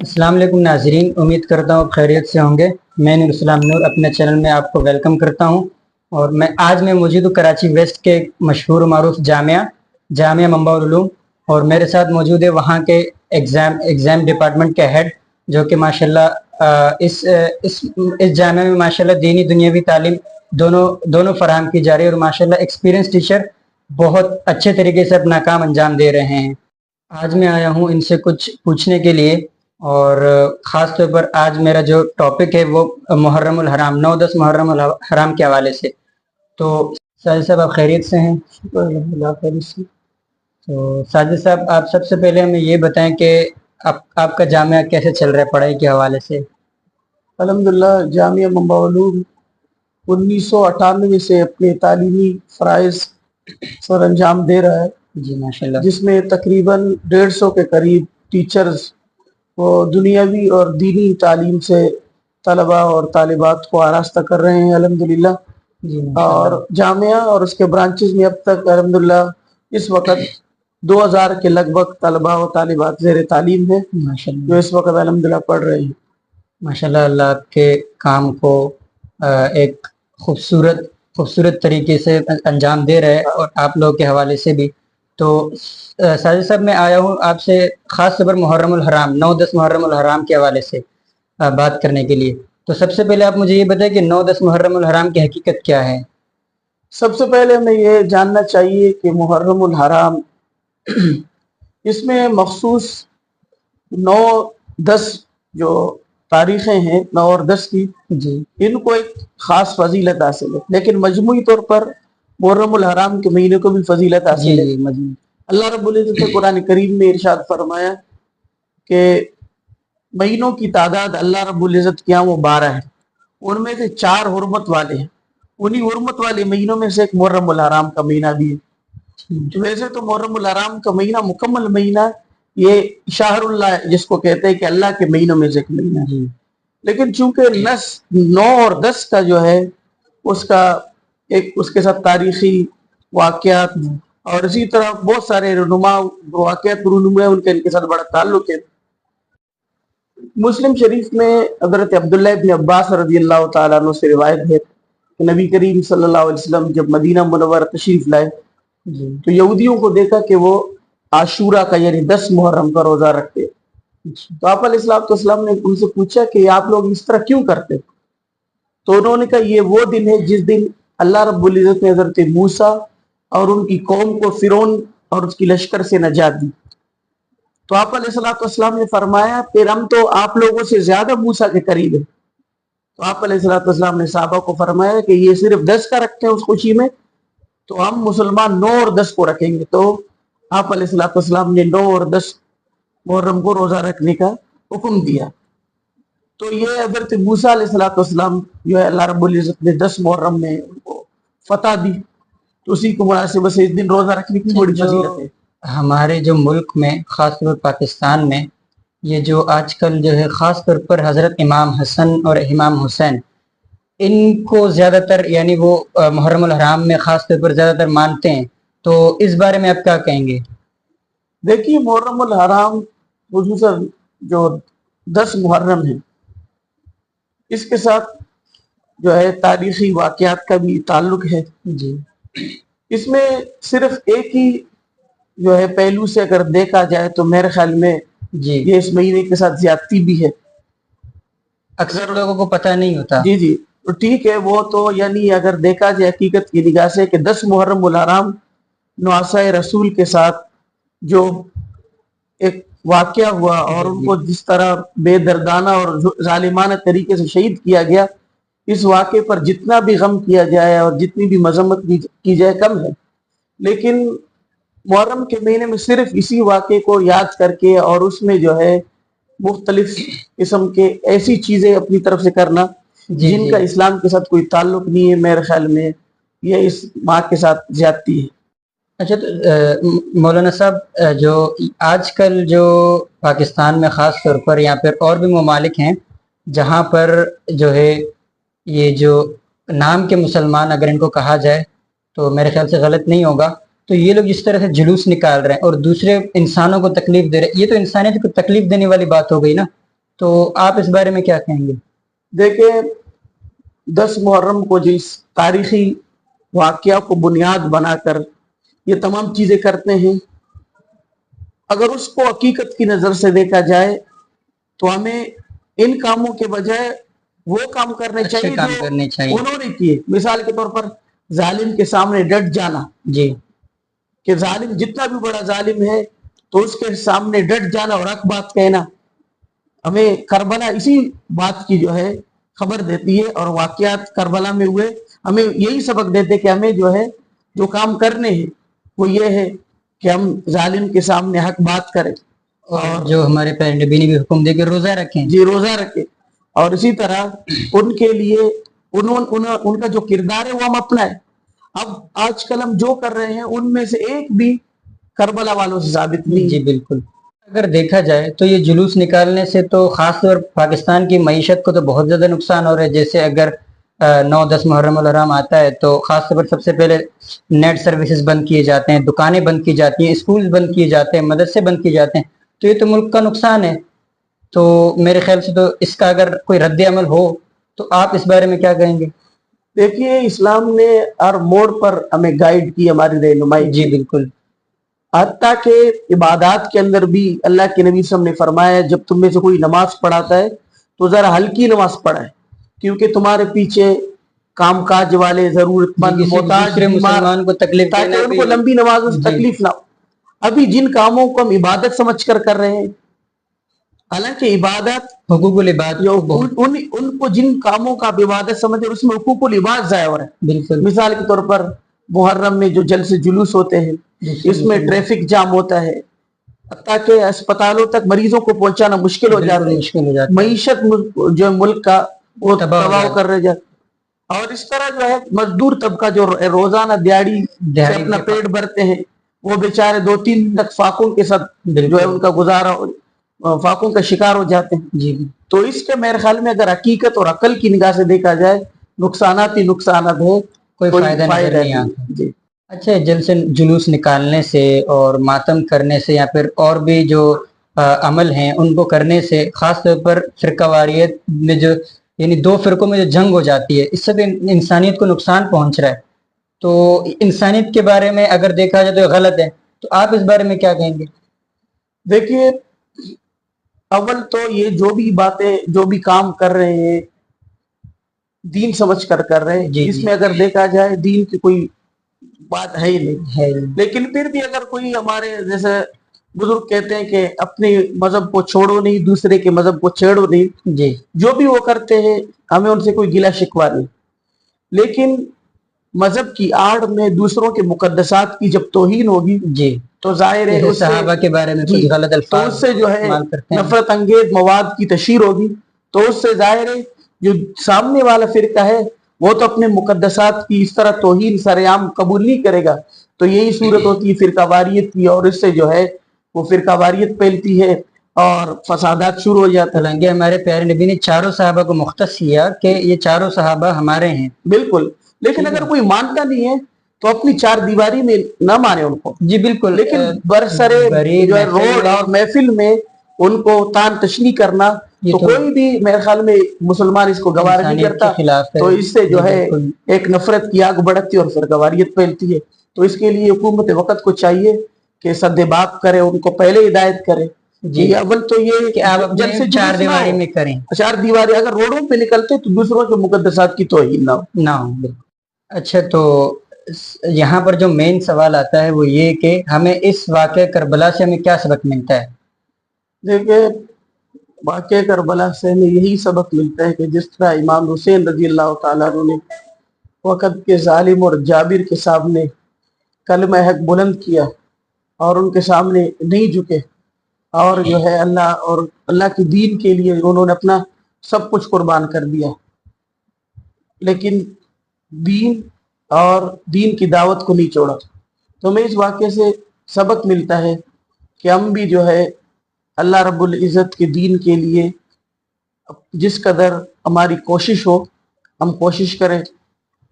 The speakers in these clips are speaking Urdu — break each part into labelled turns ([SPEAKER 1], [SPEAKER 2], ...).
[SPEAKER 1] السلام علیکم ناظرین، امید کرتا ہوں خیریت سے ہوں گے۔ میں نور اسلام نور اپنے چینل میں آپ کو ویلکم کرتا ہوں، اور آج میں موجود ہوں کراچی ویسٹ کے مشہور و معروف جامعہ منبع العلوم، اور میرے ساتھ موجود ہے وہاں کے ایگزام ڈپارٹمنٹ کے ہیڈ، جو کہ ماشاءاللہ اس جامعہ میں ماشاءاللہ دینی دنیاوی تعلیم دونوں فراہم کی جا رہی ہے، اور ماشاءاللہ ایکسپیرینس ٹیچر بہت اچھے طریقے سے اپنا کام انجام دے رہے ہیں۔ آج میں آیا ہوں ان سے کچھ پوچھنے کے لیے، اور خاص طور پر آج میرا جو ٹاپک ہے وہ محرم الحرام 9-10 محرم الحرام کے حوالے سے۔ تو ساجد صاحب، آپ خیریت سے ہیں؟ شکر الحمدللہ خیریت سے۔ تو ساجد صاحب، آپ سب سے پہلے ہمیں یہ بتائیں کہ آپ کا جامعہ کیسے چل رہا ہے پڑھائی کے حوالے سے؟
[SPEAKER 2] الحمدللہ جامعہ منبع العلوم 1998 سے اپنے تعلیمی فرائض سر انجام دے رہا ہے،
[SPEAKER 1] جی ماشاءاللہ،
[SPEAKER 2] جس میں تقریباً 150 کے قریب ٹیچرز وہ دنیاوی اور دینی تعلیم سے طلباء اور طالبات کو آراستہ کر رہے ہیں الحمدللہ۔
[SPEAKER 1] جی ماشاءاللہ،
[SPEAKER 2] اور جامعہ اور اس کے برانچز میں اب تک الحمدللہ اس وقت 2000 کے لگ بھگ طلباء و طالبات زیر تعلیم ہیں،
[SPEAKER 1] ماشاءاللہ
[SPEAKER 2] جو اس وقت الحمدللہ پڑھ رہے ہیں۔
[SPEAKER 1] ماشاءاللہ، اللہ آپ کے کام کو ایک خوبصورت طریقے سے انجام دے رہے، اور آپ لوگوں کے حوالے سے بھی۔ تو ساجد صاحب، میں آیا ہوں آپ سے خاص طور پر محرم الحرام 9-10 محرم الحرام کے حوالے سے بات کرنے کے لیے۔ تو سب سے پہلے آپ مجھے یہ بتائیں کہ 9-10 محرم الحرام کی حقیقت کیا ہے؟
[SPEAKER 2] سب سے پہلے ہمیں یہ جاننا چاہیے کہ محرم الحرام اس میں مخصوص 9-10 جو تاریخیں ہیں 9 اور 10 کی،
[SPEAKER 1] جی،
[SPEAKER 2] ان کو ایک خاص فضیلت حاصل ہے، لیکن مجموعی طور پر محرم الحرام کے مہینے کو بھی فضیلت حاصل ہے۔ اللہ رب العزت نے قرآن کریم میں ارشاد فرمایا کہ مہینوں کی تعداد اللہ رب العزت کے یہاں وہ 12 ہے، ان میں سے 4 حرمت والے ہیں، انہی حرمت والے مہینوں میں سے ایک محرم الحرام کا مہینہ بھی ہے۔ ویسے تو محرم الحرام کا مہینہ مکمل مہینہ یہ شہر اللہ جس کو کہتے ہیں کہ اللہ کے مہینوں میں سے ایک مہینہ ہے، لیکن چونکہ 9 اور 10 کا جو ہے اس کا ایک اس کے ساتھ تاریخی واقعات اور اسی طرح بہت سارے رونما واقعات ان کے ساتھ بڑا تعلق ہے۔ مسلم شریف میں حضرت عبداللہ ابن عباس رضی اللہ تعالیٰ عنہ سے روایت ہے کہ نبی کریم صلی اللہ علیہ وسلم جب مدینہ منورہ تشریف لائے تو یہودیوں کو دیکھا کہ وہ عاشورہ کا یعنی 10 محرم کا روزہ رکھتے، تو آپ علیہ السلام نے ان سے پوچھا کہ آپ لوگ اس طرح کیوں کرتے؟ تو انہوں نے کہا یہ وہ دن ہے جس دن اللہ رب العزت نے حضرت موسیٰ اور ان کی قوم کو فرعون اور اس کی لشکر سے نجات دی۔ تو آپ علیہ السلام نے فرمایا پھر ہم تو آپ لوگوں سے زیادہ موسیٰ کے قریب ہیں۔ تو آپ علیہ السلام نے صحابہ کو فرمایا کہ یہ صرف 10 کا رکھتے ہیں اس خوشی میں، تو ہم مسلمان 9 اور 10 کو رکھیں گے۔ تو آپ علیہ السلام نے 9 اور 10 محرم کو روزہ رکھنے کا حکم دیا۔ تو یہ حضرت موسیٰ علیہ السلام جو ہے اللہ رب العزت نے 10 محرم میں ان کو فتح دی، تو اسی کو مناسبت سے اس دن روزہ رکھنے کی بڑی فضیلت ہے۔
[SPEAKER 1] ہمارے جو ملک میں خاص طور پر پاکستان میں یہ جو آج کل جو ہے خاص طور پر حضرت امام حسن اور امام حسین، ان کو زیادہ تر یعنی وہ محرم الحرام میں خاص طور پر زیادہ تر مانتے ہیں، تو اس بارے میں آپ کیا کہیں گے؟
[SPEAKER 2] دیکھیے محرم الحرام خصوصاً جو 10 محرم ہے اس کے ساتھ جو ہے تاریخی واقعات کا بھی تعلق ہے۔
[SPEAKER 1] جی،
[SPEAKER 2] اس میں صرف ایک ہی جو ہے پہلو سے اگر دیکھا جائے تو میرے خیال میں
[SPEAKER 1] جی،
[SPEAKER 2] یہ اس مہینے کے ساتھ زیادتی بھی ہے،
[SPEAKER 1] اکثر لوگوں کو پتہ نہیں ہوتا۔
[SPEAKER 2] جی تو ٹھیک ہے، وہ تو یعنی اگر دیکھا جائے حقیقت کی نگاہ سے کہ 10 محرم الحرام نواسۂ رسول کے ساتھ جو ایک واقعہ ہوا اور ان کو جس طرح بے دردانہ اور ظالمانہ طریقے سے شہید کیا گیا، اس واقعے پر جتنا بھی غم کیا جائے اور جتنی بھی مذمت کی جائے کم ہے، لیکن محرم کے مہینے میں صرف اسی واقعے کو یاد کر کے اور اس میں جو ہے مختلف قسم کے ایسی چیزیں اپنی طرف سے کرنا جن کا اسلام کے ساتھ کوئی تعلق نہیں ہے، میرے خیال میں یہ اس ماہ کے ساتھ زیادتی ہے۔
[SPEAKER 1] اچھا، تو مولانا صاحب، جو آج کل جو پاکستان میں خاص طور پر یا پھر اور بھی ممالک ہیں جہاں پر جو ہے یہ جو نام کے مسلمان اگر ان کو کہا جائے تو میرے خیال سے غلط نہیں ہوگا، تو یہ لوگ جس طرح سے جلوس نکال رہے ہیں اور دوسرے انسانوں کو تکلیف دے رہے ہیں، یہ تو انسانیت کو تکلیف دینے والی بات ہو گئی نا۔ تو آپ اس بارے میں کیا کہیں گے؟
[SPEAKER 2] دیکھیں 10 محرم کو جس تاریخی واقعہ کو بنیاد بنا کر یہ تمام چیزیں کرتے ہیں، اگر اس کو حقیقت کی نظر سے دیکھا جائے تو ہمیں ان کاموں کے بجائے وہ کام کرنے
[SPEAKER 1] اچھے
[SPEAKER 2] چاہیے
[SPEAKER 1] کام
[SPEAKER 2] جو
[SPEAKER 1] کرنے چاہیے.
[SPEAKER 2] انہوں نے کیے. مثال کے طور پر ظالم کے سامنے ڈٹ جانا،
[SPEAKER 1] جی
[SPEAKER 2] کہ ظالم جتنا بھی بڑا ظالم ہے تو اس کے سامنے ڈٹ جانا اور حق بات کہنا، ہمیں کربلا اسی بات کی جو ہے خبر دیتی ہے، اور واقعات کربلا میں ہوئے ہمیں یہی سبق دیتے کہ ہمیں جو ہے جو کام کرنے ہیں وہ یہ ہے کہ ہم ظالم کے سامنے حق بات کریں،
[SPEAKER 1] اور جو ہمارے پیارے نبی نے بھی حکم دے کہ روزہ رکھیں.
[SPEAKER 2] جی روزہ رکھیں، اور اسی طرح ان کے لیے ان کا جو کردار ہے وہ ہم اپنائیں. اب آج کل ہم جو کر رہے ہیں ان میں سے ایک بھی کربلا والوں سے ثابت نہیں.
[SPEAKER 1] جی بالکل. اگر دیکھا جائے تو یہ جلوس نکالنے سے تو خاص طور پاکستان کی معیشت کو تو بہت زیادہ نقصان ہو رہا ہے. جیسے اگر 9-10 محرم الحرام آتا ہے تو خاص طور پر سب سے پہلے نیٹ سروسز بند کیے جاتے ہیں، دکانیں بند کی جاتی ہیں، اسکول بند کیے جاتے ہیں، مدرسے بند کیے جاتے ہیں. تو یہ تو ملک کا نقصان ہے. تو میرے خیال سے تو اس کا اگر کوئی رد عمل ہو تو آپ اس بارے میں کیا کہیں گے؟
[SPEAKER 2] دیکھیے اسلام نے ہر موڑ پر ہمیں گائیڈ کی، ہماری رہنمائی.
[SPEAKER 1] جی بالکل.
[SPEAKER 2] حتیٰ کہ عبادات کے اندر بھی اللہ کے نبی صلی اللہ علیہ وسلم نے فرمایا جب تم میں سے کوئی نماز پڑھاتا ہے تو ذرا ہلکی نماز پڑھائے، کیونکہ تمہارے پیچھے کام کاج والے، ضرورت مند، محتاج،
[SPEAKER 1] مسلمان کو تکلیف
[SPEAKER 2] تاکہ
[SPEAKER 1] دینا
[SPEAKER 2] ان
[SPEAKER 1] بھی.
[SPEAKER 2] کو لمبی نمازوں سے تکلیف نہ ہو. ابھی جن کاموں کو ہم عبادت سمجھ کر رہے ہیں، حالانکہ عبادت
[SPEAKER 1] حقوق العباد
[SPEAKER 2] ان کو جن کاموں کا عبادت سمجھے اس میں حقوق العباد ضائع ہو رہا ہے.
[SPEAKER 1] بالکل.
[SPEAKER 2] مثال کے طور پر محرم میں جو جلسے جلوس ہوتے ہیں اس میں ٹریفک جام ہوتا ہے، تاکہ اسپتالوں تک مریضوں کو پہنچانا مشکل ہو جاتا ہے، معیشت جو ملک کا وہ تباہ کر رہے جاتا. اور اس طرح جو ہے مزدور طبقہ جو روزانہ دیہڑی سے اپنا پیٹ بھرتے ہیں وہ بیچارے 2-3 دن تک فاقوں کے ساتھ جو ہے ان کا گزارا فاقوں کا شکار ہو جاتے ہیں.
[SPEAKER 1] جی.
[SPEAKER 2] تو اس کے میرے خیال میں اگر حقیقت اور عقل کی نگاہ سے دیکھا جائے نقصانات ہی نقصانات ہو،
[SPEAKER 1] کوئی فائدہ نظر نہیں آتا.
[SPEAKER 2] جی.
[SPEAKER 1] اچھا، جلسے جلوس نکالنے سے اور ماتم کرنے سے یا پھر اور بھی جو عمل ہیں ان کو کرنے سے خاص طور پر فرقہ واریت میں جو یعنی 2 فرقوں میں جو جنگ ہو جاتی ہے اس سے بھی انسانیت کو نقصان پہنچ رہا ہے. تو انسانیت کے بارے میں اگر دیکھا جائے تو غلط ہے. تو آپ اس بارے میں کیا کہیں گے؟
[SPEAKER 2] دیکھیے اول تو یہ جو بھی باتیں جو بھی کام کر رہے ہیں دین سمجھ کر رہے ہیں، اس میں اگر دیکھا جائے دین کی کوئی بات ہے ہی نہیں ہے. لیکن پھر بھی اگر کوئی ہمارے جیسے بزرگ کہتے ہیں کہ اپنے مذہب کو چھوڑو نہیں، دوسرے کے مذہب کو چھیڑو نہیں.
[SPEAKER 1] جی.
[SPEAKER 2] جو بھی وہ کرتے ہیں ہمیں ان سے کوئی گلہ شکوہ نہیں، لیکن مذہب کی آڑ میں دوسروں کے مقدسات کی جب توہین ہوگی
[SPEAKER 1] جی
[SPEAKER 2] تو ظاہر ہے اس
[SPEAKER 1] صحابہ کے بارے میں کچھ غلط الفاظ
[SPEAKER 2] تو اس سے جو ہے نفرت انگیز مواد کی تشہیر ہوگی. تو اس سے ظاہر ہے جو سامنے والا فرقہ ہے وہ تو اپنے مقدسات کی اس طرح توہین سرعام قبول نہیں کرے گا. تو یہی صورت ہوتی ہے فرقہ واریت کی، اور اس سے جو ہے وہ فرقہ واریت پھیلتی ہے اور فسادات شروع ہو جاتے ہیں.
[SPEAKER 1] حالانکہ ہمارے پیارے نبی نے 4 صحابہ کو مختص کیا کہ یہ 4 صحابہ ہمارے ہیں.
[SPEAKER 2] بالکل. لیکن اگر کوئی مانتا نہیں ہے تو اپنی 4 دیواری میں نہ مانے ان کو.
[SPEAKER 1] جی بالکل.
[SPEAKER 2] لیکن برسرے جو ہے روڈ اور محفل میں ان کو تان تشنیح کرنا تو کوئی بھی میرے خیال میں مسلمان اس کو گوارا نہیں کرتا. تو اس سے جو ہے ایک نفرت کی آگ بڑھتی ہے اور فرقہ واریت پھیلتی ہے. تو اس کے لیے حکومت وقت کو چاہیے کہ سد باب کرے، ان کو پہلے ہدایت کرے. جی اول تو یہ
[SPEAKER 1] کہ آپ جلسے 4 دیواری میں کریں.
[SPEAKER 2] 4 دیواری اگر روڈوں پہ نکلتے تو دوسروں کے مقدسات کی توہین نہ ہو.
[SPEAKER 1] اچھا، تو یہاں پر جو مین سوال آتا ہے وہ یہ کہ ہمیں اس واقعہ کربلا سے ہمیں کیا سبق ملتا ہے؟
[SPEAKER 2] دیکھیں واقعہ کربلا سے ہمیں یہی سبق ملتا ہے کہ جس طرح امام حسین رضی اللہ تعالیٰ عنہ نے وقت کے ظالم اور جابر کے سامنے کلمہ حق بلند کیا اور ان کے سامنے نہیں جھکے، اور جو ہے اللہ کی دین کے لیے انہوں نے اپنا سب کچھ قربان کر دیا، لیکن دین اور دین کی دعوت کو نہیں چھوڑا. تو ہمیں اس واقعے سے سبق ملتا ہے کہ ہم بھی جو ہے اللہ رب العزت کے دین کے لیے جس قدر ہماری کوشش ہو ہم کوشش کریں،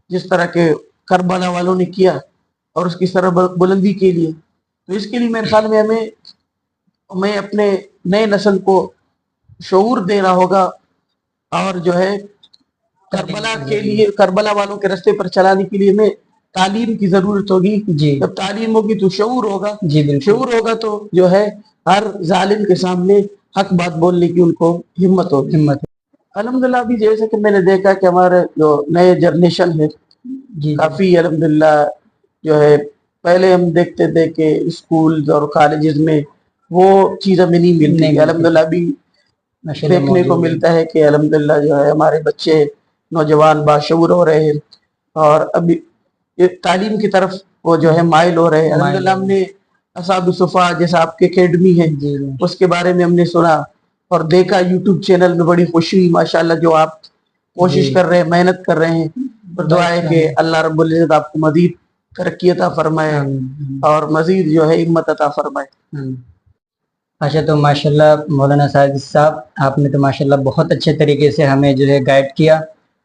[SPEAKER 2] جس طرح کے کربلا والوں نے کیا اور اس کی سر بلندی کے لیے. تو اس کے لیے میرے خیال میں ہمیں اپنے نئے نسل کو شعور دینا ہوگا اور جو ہے کربلا کے لیے کربلا والوں کے رستے پر چلانے کے لیے ہمیں تعلیم کی ضرورت ہوگی.
[SPEAKER 1] جی
[SPEAKER 2] جب تعلیم ہوگی تو شعور ہوگا,
[SPEAKER 1] جی بالکل
[SPEAKER 2] شعور ہوگا تو جو ہے ہر ظالم کے سامنے حق بات بولنے کی ان کو ہمت ہوگی.
[SPEAKER 1] ہمت
[SPEAKER 2] الحمدللہ ابھی جیسے کہ میں نے دیکھا کہ ہمارے جو نئے جنریشن ہے
[SPEAKER 1] جی
[SPEAKER 2] کافی الحمدللہ جو ہے پہلے ہم دیکھتے تھے کہ اسکول اور کالجز میں وہ چیز ہمیں نہیں ملتی
[SPEAKER 1] نہیں
[SPEAKER 2] تھی.
[SPEAKER 1] ملتی.
[SPEAKER 2] الحمدللہ ابھی
[SPEAKER 1] ماشاء اللہ
[SPEAKER 2] دیکھنے کو
[SPEAKER 1] موجود ہے.
[SPEAKER 2] ملتا ہے کہ الحمدللہ جو ہے ہمارے بچے نوجوان باشعور ہو رہے ہیں اور ابھی تعلیم کی طرف وہ جو ہے مائل ہو رہے ہیں. الحمدللہ ہم نے اصحاب صفا جیسا آپ کے اکیڈمی ہے
[SPEAKER 1] جی
[SPEAKER 2] اس کے بارے میں ہم نے سنا اور دیکھا یوٹیوب چینل میں, بڑی خوشی ہوئی ماشاءاللہ جو آپ کوشش کر رہے ہیں, محنت کر رہے ہیں. اور دعا ہے کہ اللہ رب العزت آپ کو مزید ترقی عطا فرمائے اور مزید جو ہے ہمت عطا فرمائے.
[SPEAKER 1] اچھا تو ماشاءاللہ مولانا ساجد صاحب آپ نے تو ماشاءاللہ بہت اچھے طریقے سے ہمیں جو ہے گائیڈ کیا,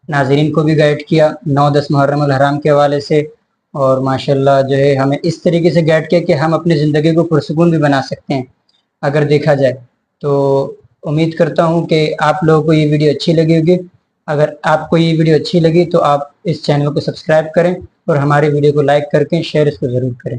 [SPEAKER 1] ناظرین کو بھی گائیڈ کیا 9-10 محرم الحرام کے حوالے سے, اور ماشاءاللہ جو ہے ہمیں اس طریقے سے گائیڈ کیا کہ ہم اپنی زندگی کو پرسکون بھی بنا سکتے ہیں اگر دیکھا جائے تو. امید کرتا ہوں کہ آپ لوگوں کو یہ ویڈیو اچھی لگی ہوگی. اگر آپ کو یہ ویڈیو اچھی لگی تو آپ اس چینل کو سبسکرائب کریں اور ہماری ویڈیو کو لائک کر کے شیئر اس کو ضرور کریں.